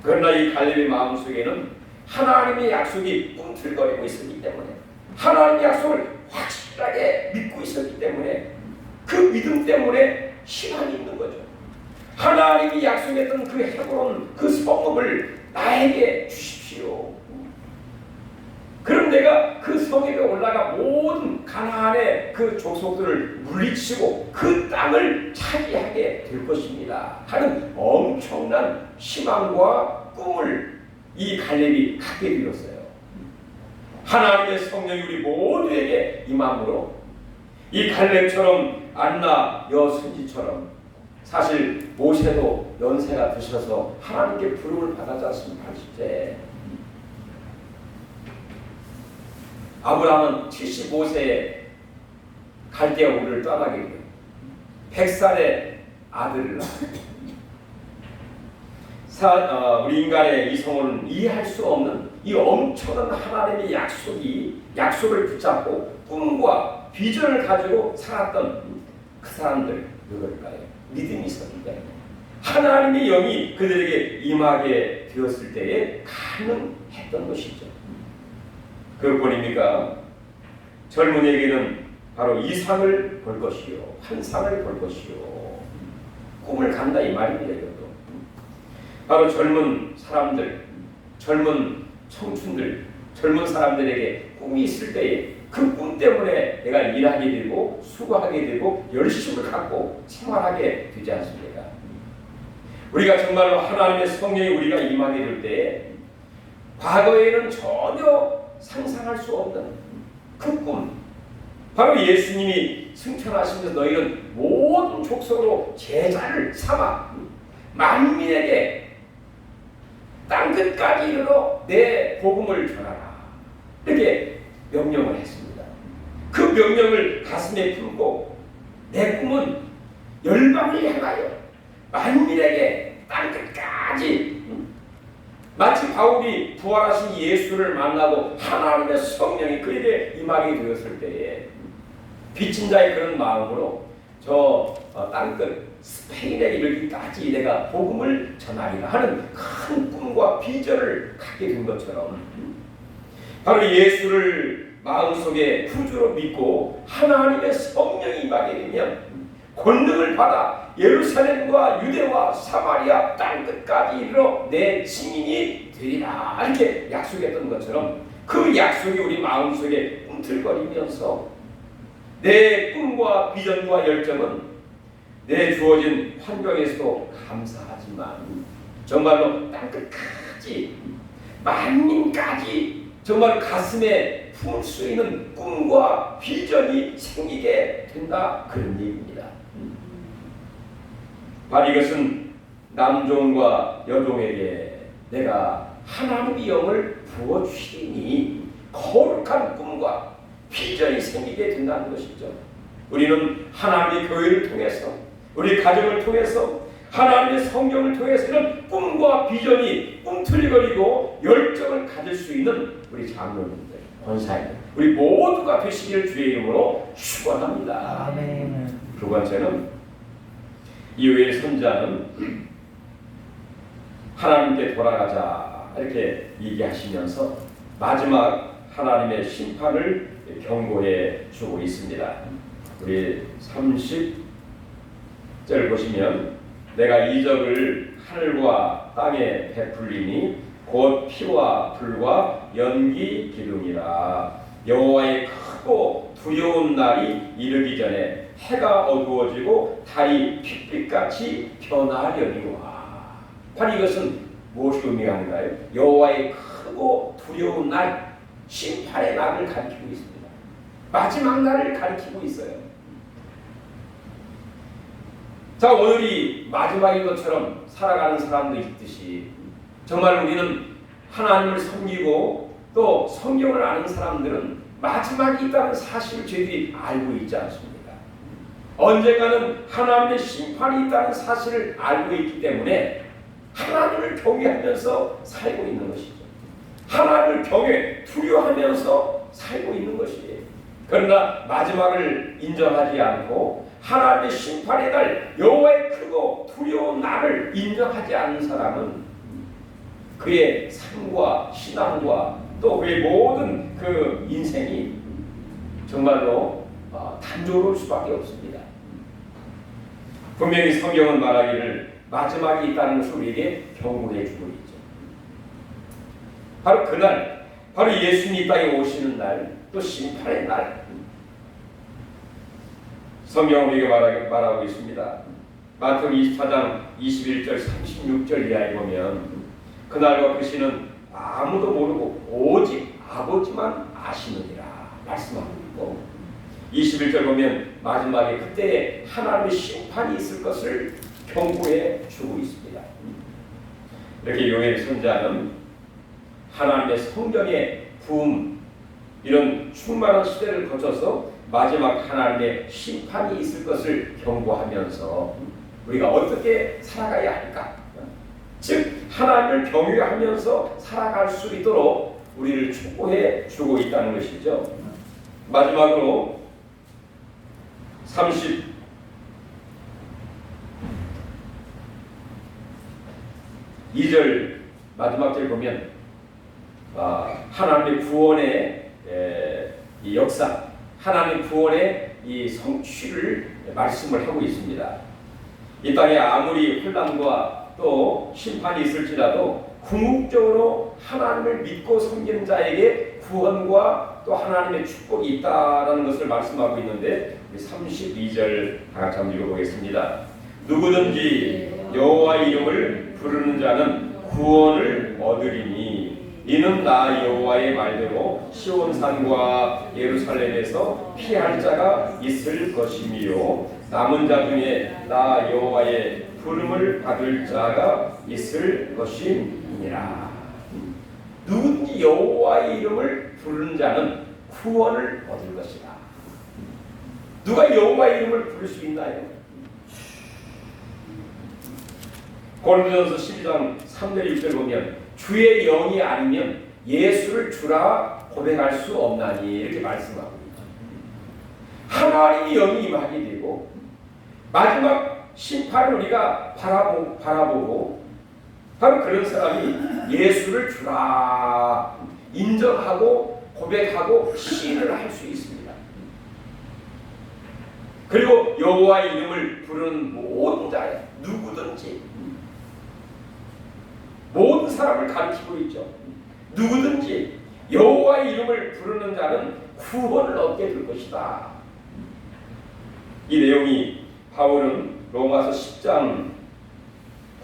그러나 이 갈렙의 마음속에는 하나님의 약속이 꿈틀거리고 있었기 때문에 하나님의 약속을 확실하게 믿고 있었기 때문에 그 믿음 때문에 희망이 있는 거죠. 하나님이 약속했던 그 헤브론 그 성읍을 나에게 주십시오. 그럼 내가 그 성읍에 올라가 모든 가나안의 그 족속들을 물리치고 그 땅을 차지하게 될 것입니다 하는 엄청난 희망과 꿈을 이 갈렙이 갖게 되었어요. 하나님의 성령이 우리 모두에게 임함으로 이 갈렙처럼 안나 여선지처럼 사실 모세도 연세가 드셔서 하나님께 부름을 받았지 않습니까? 80세. 아브라함은 75세에 갈대아 우르를 떠나게 돼요. 100살에 아들을 낳았어요. 우리 인간의 이성은 이해할 수 없는 이 엄청난 하나님의 약속을 붙잡고 꿈과 비전을 가지고 살았던 그 사람들 누굴까요? 믿음이 있었기 때문에 하나님의 영이 그들에게 임하게 되었을 때에 가능했던 것이죠. 그뿐입니까? 젊은이에게는 바로 이상을 볼 것이요, 환상을 볼 것이요, 꿈을 간다 이 말입니다. 이것도 바로 젊은 사람들, 젊은 청춘들, 젊은 사람들에게 꿈이 있을 때에 그 꿈 때문에 내가 일하게 되고 수고하게 되고 열심을 갖고 생활하게 되지 않습니까? 우리가 정말로 하나님의 성령이 우리가 임하게 될 때에 과거에는 전혀 상상할 수 없는 그 꿈, 바로 예수님이 승천하시면서 너희는 모든 족속으로 제자를 삼아 만민에게 땅끝까지 이르러 내 복음을 전하라 이렇게 명령을 했습니다. 그 명령을 가슴에 품고 내 꿈은 열방을 향하여 만민에게 땅끝까지 마치 바울이 부활하신 예수를 만나고 하나님의 성령이 그에게 임하게 되었을 때에 빚진 자의 그런 마음으로 저 땅끝 스페인에 이르기까지 내가 복음을 전하리라 하는 큰 꿈과 비전을 갖게 된 것처럼 바로 예수를 마음속에 구주로 믿고 하나님의 성령이 임하게 되면 권능을 받아 예루살렘과 유대와 사마리아 땅끝까지 이르러 내 증인이 되리라 이렇게 약속했던 것처럼 그 약속이 우리 마음속에 꿈틀거리면서 내 꿈과 비전과 열정은 내 주어진 환경에서도 감사하지만 정말로 땅끝까지 만민까지 정말 가슴에 품을 수 있는 꿈과 비전이 생기게 된다 그런 얘기입니다. 바로 이것은 남종과 여종에게 내가 하나님의 영을 부어주시니 거룩한 꿈과 비전이 생기게 된다는 것이죠. 우리는 하나님의 교회를 통해서 우리 가정을 통해서 하나님의 성경을 통해서 이런 꿈과 비전이 꿈틀거리고 열정을 가질 수 있는 우리 장로님들, 권사님들 우리 모두가 되시기를 주의 이름으로 축원합니다. 아멘. 두 번째는 이후의 선자는 하나님께 돌아가자 이렇게 얘기하시면서 마지막 하나님의 심판을 경고해 주고 있습니다. 우리 30절 보시면 내가 이적을 하늘과 땅에 베풀리니 곧 피와 불과 연기 기둥이라 여호와의 크고 두려운 날이 이르기 전에 해가 어두워지고 달이 핏빛같이 변하려니와. 바로 이것은 무엇이 의미하는가요? 여호와의 크고 두려운 날, 심판의 날을 가리키고 있습니다. 마지막 날을 가리키고 있어요. 자, 오늘이 마지막인 것처럼 살아가는 사람도 있듯이 정말 우리는 하나님을 섬기고 또 성경을 아는 사람들은 마지막이 있다는 사실을 저희들이 알고 있지 않습니까? 언젠가는 하나님의 심판이 있다는 사실을 알고 있기 때문에 하나님을 경외하면서 살고 있는 것이죠. 하나님을 두려워하면서 살고 있는 것이에요. 그러나 마지막을 인정하지 않고 하나님의 심판의 날, 여호와의 크고 두려운 날을 인정하지 않는 사람은 그의 삶과 신앙과 또 그의 모든 그 인생이 정말로 단조로울 수밖에 없습니다. 분명히 성경은 말하기를 마지막이 있다는 것을 우리에게 경고해 주고 있죠. 바로 그날, 바로 예수님이 이 땅에 오시는 날, 또 심판의 날, 성경은 우리에게 말하고 있습니다. 마태복음 24장 21절 36절 이하에 보면 그날과 그 시는 아무도 모르고 오직 아버지만 아시느니라 말씀하고 있고, 21절 보면 마지막에 그때에 하나님의 심판이 있을 것을 경고해 주고 있습니다. 이렇게 요엘 선지자는 하나님의 성경의 부음, 이런 충만한 시대를 거쳐서 마지막 하나님의 심판이 있을 것을 경고하면서 우리가 어떻게 살아가야 할까? 즉 하나님을 경외하면서 살아갈 수 있도록 우리를 촉구해 주고 있다는 것이죠. 마지막으로 32절 마지막 절 보면 하나님의 구원의 이 역사, 하나님의 구원의 이 성취를 말씀을 하고 있습니다. 이 땅에 아무리 혼란과 또 심판이 있을지라도 궁극적으로 하나님을 믿고 섬기는 자에게 구원과 또 하나님의 축복이 있다라는 것을 말씀하고 있는데, 32절 다 같이 한번 읽어보겠습니다. 누구든지 여호와의 이름을 부르는 자는 구원을 얻으리니 이는 나 여호와의 말대로 시온산과 예루살렘에서 피할 자가 있을 것이며 남은 자 중에 나 여호와의 부름을 받을 자가 있을 것이니라. 누군지 여호와의 이름을 부르는 자는 구원을 얻을 것이다. 누가 여호와의 이름을 부를 수 있나요? 고린도전서 12장 3절 1절 보면 주의 영이 아니면 예수를 주라 고백할 수 없나니 이렇게 말씀하고 있죠. 하나님의 영이 임하게 되고 마지막 심판을 우리가 바라보고 바로 그런 사람이 예수를 주라 인정하고 고백하고 시인을 할 수 있습니다. 그리고 여호와의 이름을 부르는 모든 자야, 누구든지 모든 사람을 가리키고 있죠. 누구든지 여호와의 이름을 부르는 자는 구원을 얻게 될 것이다. 이 내용이 바울은 로마서 10장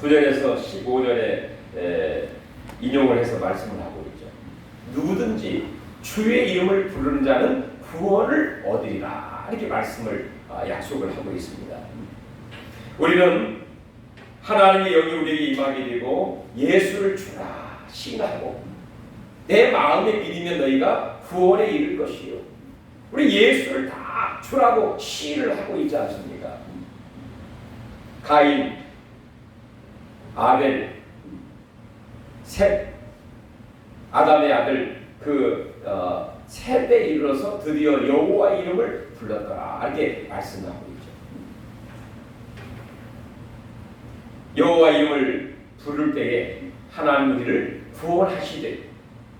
9절에서 15절에 인용을 해서 말씀을 하고 있죠. 누구든지 주의 이름을 부르는 자는 구원을 얻으리라 이렇게 말씀을 약속을 하고 있습니다. 우리는 하나님의 영이 우리에게 임하게 되고 예수를 주라 시인하고 내 마음에 믿으면 너희가 구원에 이를 것이요. 우리 예수를 다 주라고 시인을 하고 있지 않습니까? 가인, 아벨, 셋, 아담의 아들 셋에 이르러서 드디어 여호와의 이름을 불렀더라 이렇게 말씀하고 있죠. 여호와의 이름을 부를 때에 하나님 우리를 구원하시되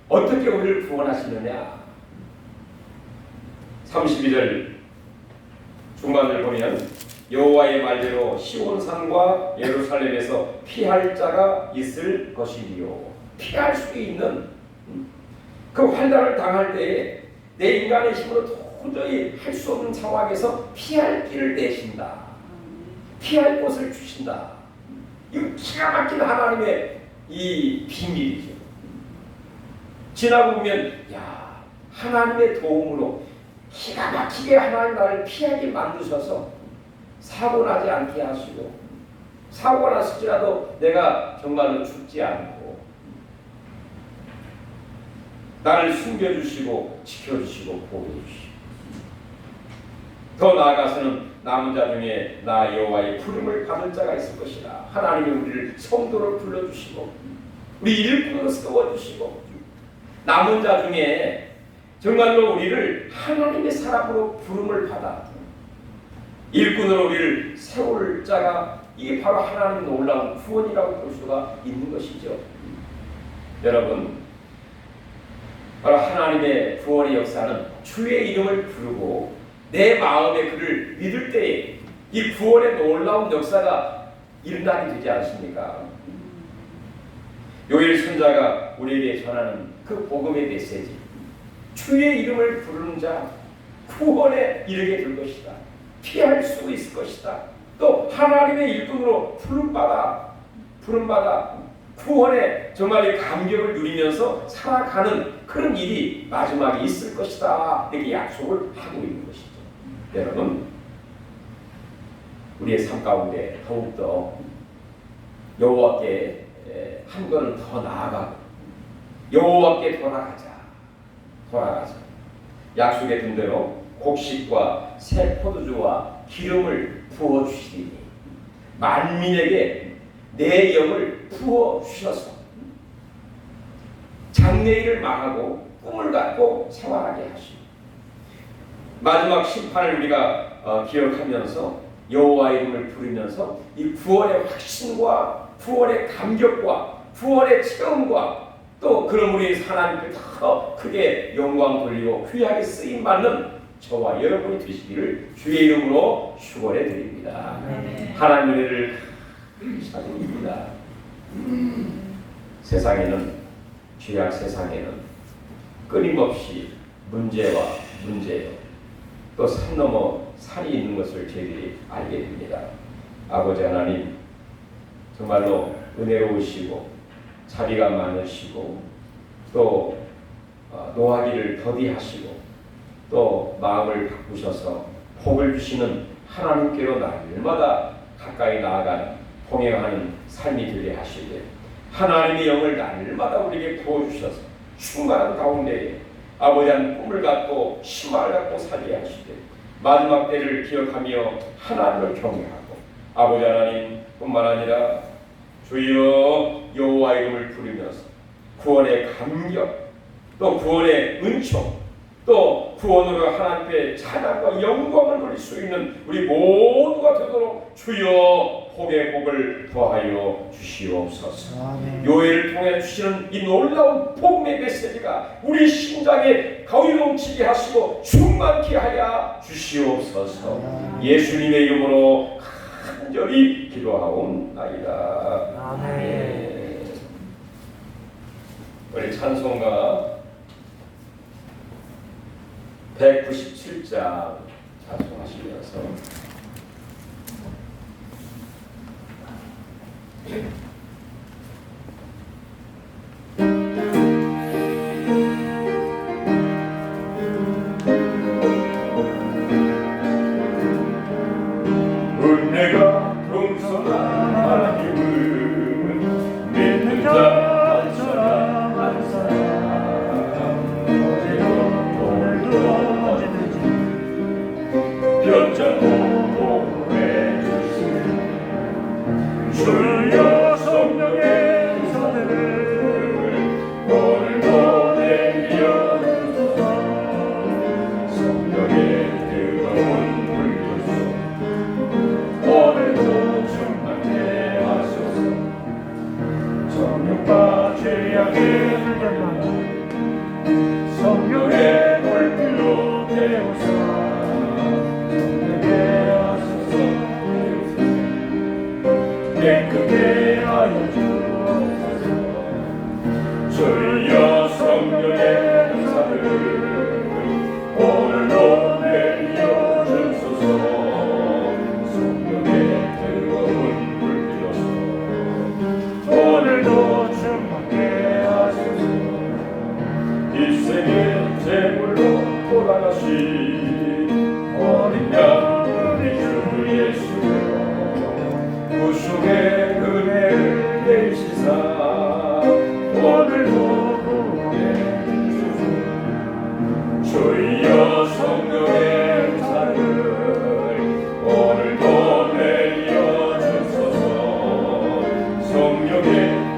어떻게 우리를 구원하시느냐? 32절 중반을 보면 여호와의 말대로 시온산과 예루살렘에서 피할 자가 있을 것이니요. 피할 수 있는 그 환난을 당할 때에 내 인간의 힘으로 도저히 할 수 없는 상황에서 피할 길을 내신다. 피할 곳을 주신다. 이거 기가 막힌 하나님의 이 비밀이죠. 지나고 보면 야 하나님의 도움으로 기가 막히게 하나님 나를 피하게 만드셔서 사고 나지 않게 하시고 사고가 났을지라도 내가 정말로 죽지 않고 나를 숨겨주시고 지켜주시고 보호해주시고 더 나아가서는 남은 자 중에 나 여호와의 부름을 받을 자가 있을 것이라. 하나님이 우리를 성도로 불러주시고 우리 일꾼으로 세워주시고 남은 자 중에 정말로 우리를 하나님의 사람으로 부름을 받아 일꾼으로 우리를 세울 자가, 이게 바로 하나님의 놀라운 구원이라고 볼 수가 있는 것이죠. 여러분, 바로 하나님의 구원의 역사는 주의 이름을 부르고 내 마음에 그를 믿을 때에 이 구원의 놀라운 역사가 일어나게 되지 않습니까? 요엘 선자가 우리에게 전하는 그 복음의 메시지, 주의 이름을 부르는 자 구원에 이르게 될 것이다. 피할 수 있을 것이다. 또 하나님의 일꾼으로 부름받아 구원의 정말 이 감격을 누리면서 살아가는 그런 일이 마지막에 있을 것이다. 이렇게 약속을 하고 있는 것이죠. 여러분, 우리의 삶 가운데 더욱더 여호와께 한 걸음 더 나아가고 여호와께 돌아가자. 약속에 든 대로 곡식과 새 포도주와 기름을 부어주시리니 만민에게 내 영을 부어주셔서 장래일을 망하고 꿈을 갖고 생활하게 하시고 마지막 심판을 우리가 기억하면서 여호와의 이름을 부르면서 이 구원의 확신과 구원의 감격과 구원의 체험과 또 그런 우리 하나님께 더 크게 영광 돌리고 귀하게 쓰임받는 저와 여러분이 되시기를 주의 이름으로 축원해 드립니다. 하나님 은혜를 찾습니다. 세상에는, 죄악 세상에는 끊임없이 문제와 문제요, 또 산 넘어 산이 있는 것을 저희들이 알게 됩니다. 아버지 하나님, 정말로 은혜로우시고 자비가 많으시고 또 노하기를 더디하시고 또 마음을 바꾸셔서 복을 주시는 하나님께로 날마다 가까이 나아가는 동행하는 삶이 되게 하시되 하나님의 영을 날마다 우리에게 부어주셔서 충만한 가운데에 아버지한 꿈을 갖고 희망을 갖고 살게 하시되 마지막 때를 기억하며 하나님을 경외하고 아버지 하나님 뿐만 아니라 주여 여호와 이름을 부르면서 구원의 감격 또 구원의 은총 또 구원으로 하나님께 찬양과 영광을 돌릴 수 있는 우리 모두가 되도록 주여 복의 복을 더하여 주시옵소서. 아멘. 요엘을 통해 주시는 이 놀라운 복음의 메시지가 우리 심장에 가위동치게 하시고 충만케 하여 주시옵소서. 예수님의 이름으로 간절히 기도하옵나이다. 아멘. 우리 찬송가 197장 찬송하시면서 은혜가 풍성한 하나님은 믿는 자 한 사람 한 사람 오늘도 언제든지 변장하고 해주시는 주여 성령의 은사들을 오늘도 내려 주소서. 성령의 뜨거운 불교소 오늘도 충만케 하소서. 정욕과 죄악의 불경만 성령의 불길로 태우사. 성령의 하소서 깨끗게 하여 주옵소서. 주여 성령의 은사를 오늘도 내려 주소서. 성령의 뜨거운 불길로서 오늘도 충만케 하소서.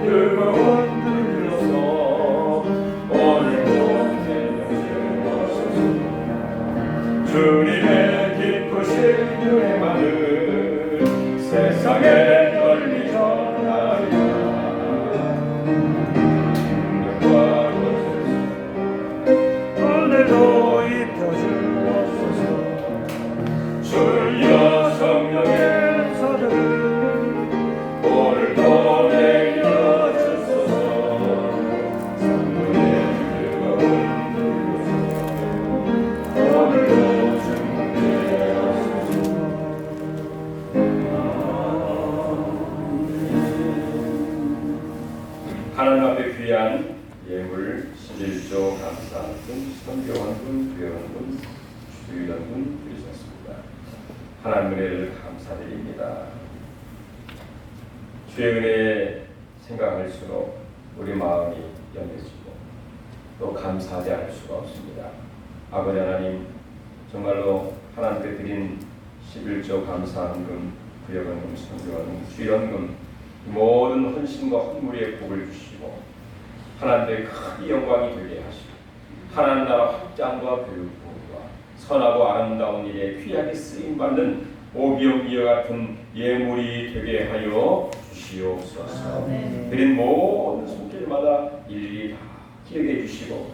뜨거운 불로서 오늘도 내려주옵소서. 주님의 기쁘신 은혜만은 세상에 널리 전하리라. 오늘도 입혀주옵소서. 주여 성령의 서름 오늘도 내려주소서. 성령의 뜨거운 불로서 오늘도 준비하소서. 하나님 앞에 귀한 예물 11조 감사한금 선교원금 교원금 주일원금 드리셨습니다. 하나님 은혜를 감사드립니다. 주의 은혜에 생각할수록 우리 마음이 연해지고 또 감사하지 않을 수가 없습니다. 아버지 하나님, 정말로 하나님께 드린 11조 감사한금 구역원금 선교원금 주일원금 모든 헌신과 헌물의 복을 주시고 하나님의 큰 영광이 되게 하시고 하나님 나라 확장과 교육과 선하고 아름다운 일에 귀하게 쓰임받는 오병이어 같은 예물이 되게 하여 주시옵소서. 드린 모든 손길마다 일일이 다 기억해 주시고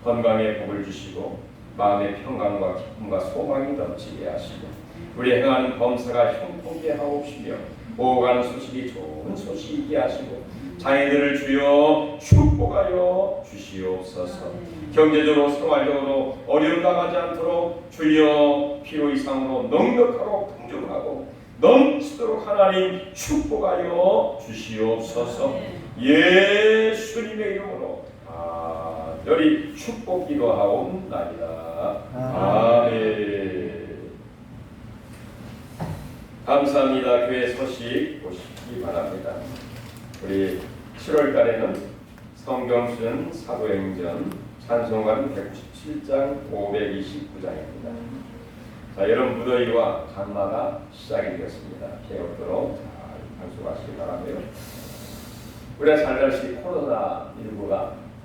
건강의 복을 주시고 마음의 평강과 기쁨과 소망이 넘치게 하시고 우리 행하는 범사가 형통케 하옵시며 오가는 소식이 좋은 소식이 있게 하시고 자녀들을 주여 축복하여 주시옵소서. 경제적으로 생활적으로 어려움 당하지 않도록 주여 필요 이상으로 넉넉하고 풍족하고 넘치도록 하나님 축복하여 주시옵소서. 예수님의 이름으로 간절히 축복 기도하옵나이다. 아멘. 감사합니다. 교회 소식 보시기 바랍니다. 우리 7월 달에는 성경순 사도행전 찬송가는 197장 529장입니다. 자, 여러분 무더위와 장마가 시작이 되었습니다. 피해 없도록 잘 방수하시기 바라고요. 우리가 잘 알다시피 코로나19가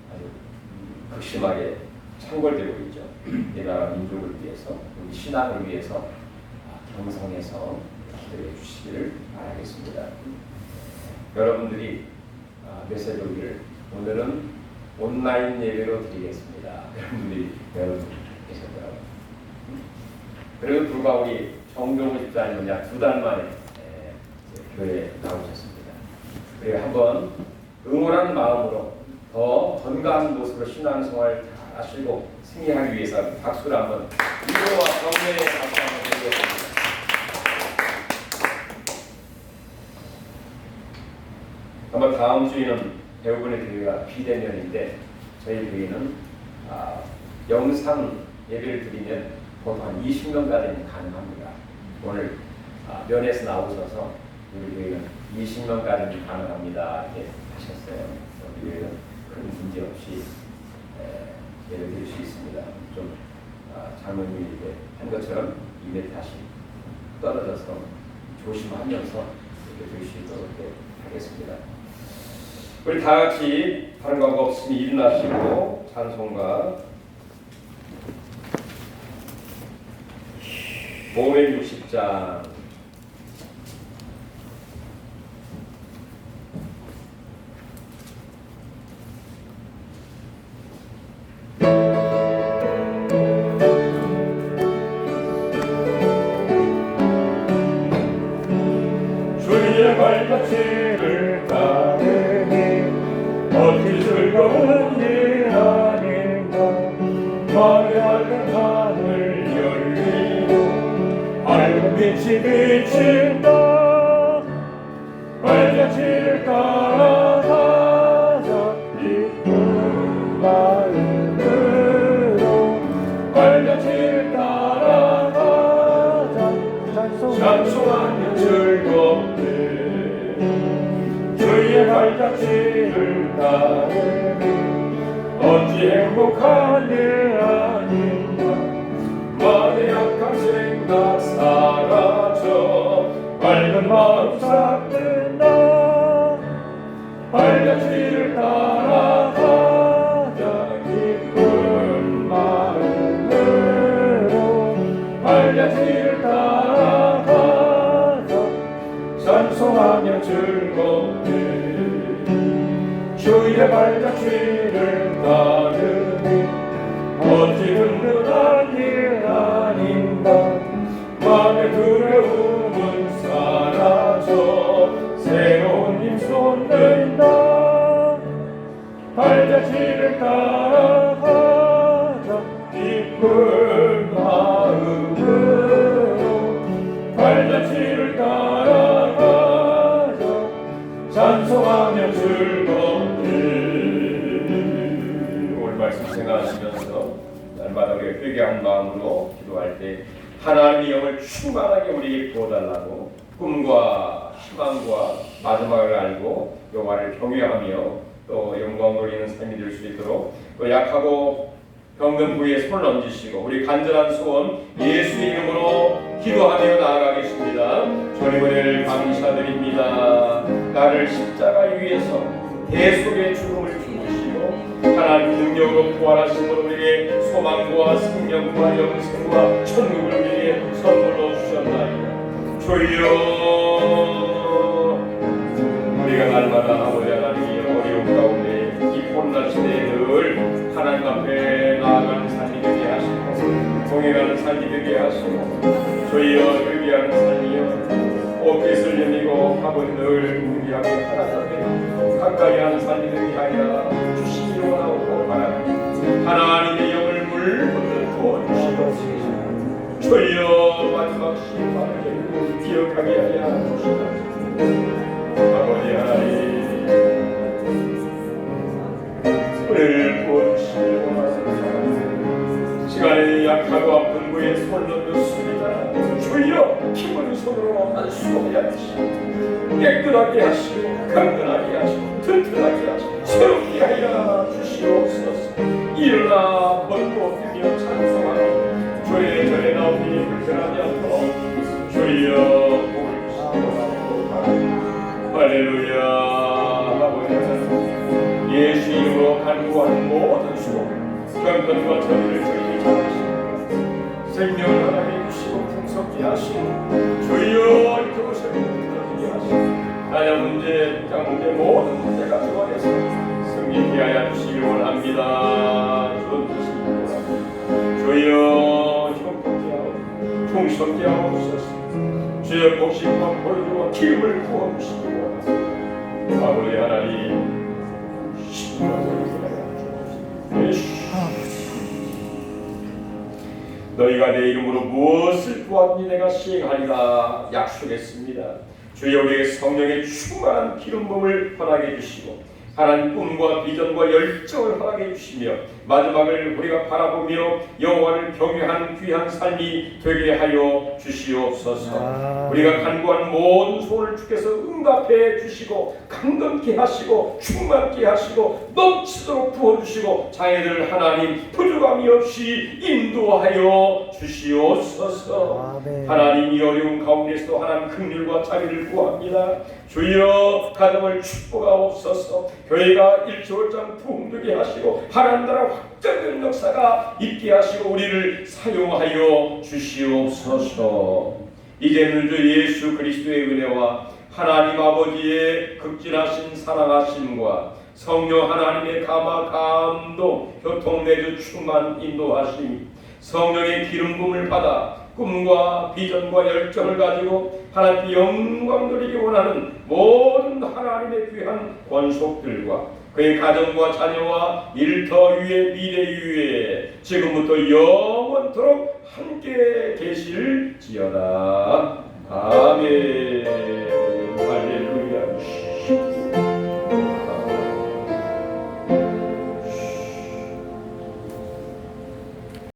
아주 극심하게 창궐되고 있죠. 이 나라 민족을 위해서, 우리 신앙을 위해서 경성에서 기도해 주시기를 바라겠습니다. 여러분들이 메시지 오기를 오늘은 온라인 예배로 드리겠습니다. 여러분들이 계셨더라고요. 그래도 불과 우리 정종우 집사님은 약 2달 만에 교회에 나오셨습니다. 그리고 한번 응원하는 마음으로 더 건강한 모습으로 신앙생활 잘 하시고 승리하기 위해서 박수를 한번 위로와 격려의 박수 한번 드리겠습니다. 아마 다음 주에는 대부분의 교회가 비대면인데 저희 교회는 영상 예배를 드리면 보통 한 20명까지는 가능합니다. 오늘 면에서 나오셔서 우리 교회는 20명까지는 가능합니다 이렇게 하셨어요. 우리 교회는 큰 문제 없이 예배 드릴 수 있습니다. 좀 장로님이 이렇게 한 것처럼 2m씩 떨어져서 조심하면서 이렇게 드릴 수 있도록 이렇게 하겠습니다. 우리 다 같이 다른 광고 없으니 일어나시고 찬송가 560장 주의 발자취를 따르니 어찌 즐거운 일 아닌가. 마음의 밝은 하늘 열리고 밝은 빛이 비친다. 발자취를 따라가자 기쁜 마음으로 발자취를 따라가자 찬송하며 즐겁게 주의 발자취를 따르니 어찌 행복한 일 아닌가. 마음의 약한 생각 사라져 밝은 마음 싹 든다. 발자취를 따라가자 기쁜 마음으로 발자취를 따라가자 찬송하며 즐겁게 주의 발자취를 따르니 어찌 든든한 일 아닌가 마음의 두려움은 사라져 새로운 힘 솟는다 발자취를 따라가자 기쁜 마음으로 발자취를 따라가자 찬송하며 즐겁게 오늘 말씀 생각하시면서 날마다 우리가 회개한 마음으로 기도할 때 하나님의 영을 충만하게 우리에게 부어달라고 꿈과 희망과 마지막을 알고 여호와를 경외하며 또 영광 돌리는 삶이 될 수 있도록 또 약하고 병든 부위에 손을 얹으시고 우리 간절한 소원 예수의 이름으로 기도하며 나아가겠습니다. 주님 은혜를 감사드립니다. 나를 십자가 위에서 대속의 죽음을 주시고 하나님 능력으로 부활하신 분 우리에게 소망과 생명과 영생과 천국을 우리에게 선물로 주셨나이다. 주여 우리가 날마다 아버지 하나님의 어려움 가운데 이 코로나 시대에 늘 하나님 앞에 나아가는 삶이 되게 하시고 동행하는 삶이 되게 하시고 주여 의미하는 삶이여 옷깃을 여미고 밥은 늘 의미하게 하나님 앞에 가까이 하는 삶이 되게 하여 주시기 원하고 바랍니다. 하나님의 영을 물붓는 부어주시옵소서. 주여 마지막 심판을 기억하게 하여 주시옵소서. 아버지 하나님 은혜를 부어주시기 원하옵소서. 시간에 약하고 아픈 부에 손을 얹었습니다. 주여 힘은 손으로 할 수 없게 하시고 깨끗하게 하시고 강건하게 하시고 튼튼하게 하시고 새롭게 하여 주시옵소서. 일어나 벗고 뛰며 찬송하며 주의 전에 나오니 불편하지 않도록 주여 복을 주시옵소서. 할렐루야. 아버지 예수 이름으로 간구하는 모든 수고 경건과 전의를 주님이 잘하시고 생명을 하나님이 주시고 풍성케 하시고 주여 그것을 무너지게 하시고 나의 문제, 직장 문제 모든 문제가 그만해서 승리케 하여 주시기 원합니다. 주여 형통케 하고 충성케 하옵소서. 주여 복식과 보여주고 기름을 부어주시기 원합니다. 아버지 하나님 너희가 내 이름으로 무엇을 구하든지 내가 시행하리라 약속했습니다. 주여 우리에게 성령의 충만한 기름 부음을 허락해 주시고 하나님 꿈과 비전과 열정을 허락해 주시며 마지막을 우리가 바라보며 여호와를 경외하는 귀한 삶이 되게 하여 주시옵소서. 우리가 간구하는 모든 소원을 주께서 응답해 주시고 강건케 하시고 충만케 하시고 넘치도록 부어주시고 자녀들 하나님 부족함이 없이 인도하여 주시옵소서. 하나님 이 어려운 가운데서도 하나님 긍휼과 자비를 구합니다. 주여 가정을 축복하옵소서. 교회가 일조월장 부흥되게 하시고 하나님 나라 확장된 역사가 있게 하시고 우리를 사용하여 주시옵소서. 이제는 주 예수 그리스도의 은혜와 하나님 아버지의 극진하신 사랑하심과 성령 하나님의 감화 감동 교통 내주 충만 인도하심 성령의 기름 부음을 받아 꿈과 비전과 열정을 가지고 하나님께 영광 돌리기 원하는 모든 하나님의 귀한 권속들과 그의 가정과 자녀와 일터 위에 미래 위에 지금부터 영원토록 함께 계실지어다. 아멘.